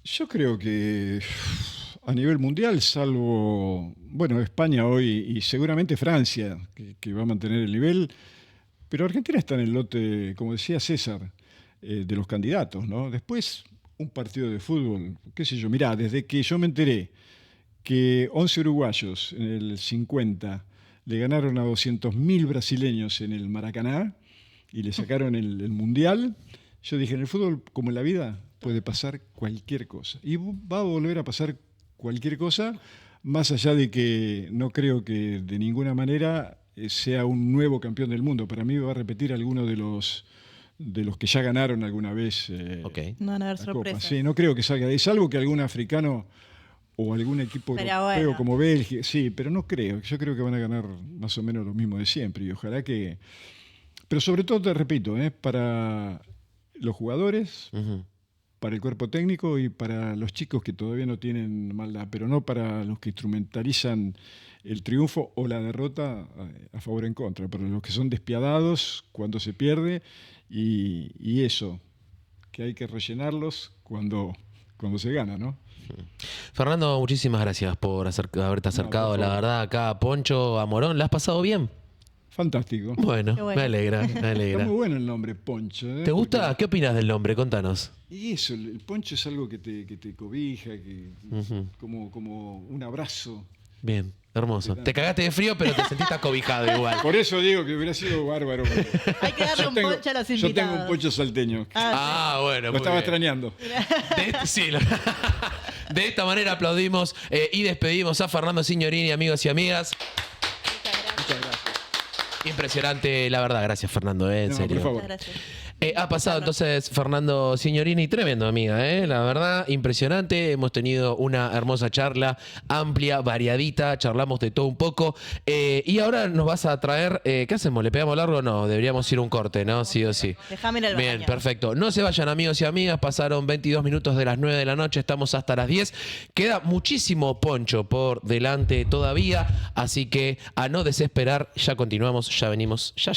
Speaker 3: Yo creo que a nivel mundial, salvo, bueno, España hoy y seguramente Francia, que va a mantener el nivel, pero Argentina está en el lote, como decía César, de los candidatos, ¿no? Después, un partido de fútbol, qué sé yo, mirá, desde que yo me enteré que 11 uruguayos en el 50 le ganaron a 200.000 brasileños en el Maracaná y le sacaron el mundial, yo dije, en el fútbol, como en la vida, puede pasar cualquier cosa. Y va a volver a pasar cualquier cosa, más allá de que no creo que de ninguna manera sea un nuevo campeón del mundo. Para mí va a repetir alguno de los que ya ganaron alguna vez.
Speaker 2: No van a haber sorpresas.
Speaker 3: Sí, no creo que salga de ahí, salvo que algún africano o algún equipo europeo como Bélgica. Sí, pero no creo. Yo creo que van a ganar más o menos lo mismo de siempre. Y ojalá que... Pero sobre todo, te repito, para los jugadores... para el cuerpo técnico y para los chicos que todavía no tienen maldad, pero no para los que instrumentalizan el triunfo o la derrota a favor o en contra, para los que son despiadados cuando se pierde y eso, que hay que rellenarlos cuando cuando se gana, ¿no?
Speaker 1: Fernando, muchísimas gracias por haberte acercado,
Speaker 3: por
Speaker 1: la
Speaker 3: favor.
Speaker 1: verdad, acá a Poncho, a Morón. ¿La has pasado bien?
Speaker 3: Fantástico.
Speaker 1: Bueno,
Speaker 2: Qué bueno.
Speaker 1: me alegra, me
Speaker 3: Está
Speaker 1: alegra.
Speaker 3: muy bueno el nombre, Poncho. ¿eh?
Speaker 1: ¿Te gusta?
Speaker 3: Porque-
Speaker 1: ¿Qué opinas del nombre? Contanos.
Speaker 3: Y eso, el poncho es algo que te cobija, como un abrazo.
Speaker 1: Bien, hermoso. Te cagaste de frío, pero te sentiste acobijado igual.
Speaker 3: Por eso digo que hubiera sido bárbaro.
Speaker 2: Hay que darle un poncho a los
Speaker 3: yo
Speaker 2: invitados.
Speaker 3: tengo un poncho salteño.
Speaker 1: Ah, bueno.
Speaker 3: Lo
Speaker 1: muy
Speaker 3: estaba
Speaker 1: bien.
Speaker 3: extrañando.
Speaker 1: Sí, de esta manera aplaudimos y despedimos a Fernando Signorini, amigos y amigas.
Speaker 3: Muchas gracias.
Speaker 1: Impresionante, la verdad. Gracias, Fernando, en
Speaker 3: No,
Speaker 1: serio.
Speaker 3: por favor.
Speaker 2: Muchas gracias.
Speaker 1: Ha pasado entonces Fernando Signorini, tremendo amiga, la verdad, impresionante. Hemos tenido una hermosa charla, amplia, variadita, charlamos de todo un poco. Y ahora nos vas a traer, ¿qué hacemos? ¿Le pegamos largo o no? Deberíamos ir a un corte, ¿no? Sí o sí.
Speaker 2: Déjame ir al
Speaker 1: Bien,
Speaker 2: baño.
Speaker 1: perfecto. No se vayan, amigos y amigas, pasaron 22 minutos de las 9 de la noche, estamos hasta las 10. Queda muchísimo poncho por delante todavía, así que a no desesperar, ya continuamos, ya venimos, ya.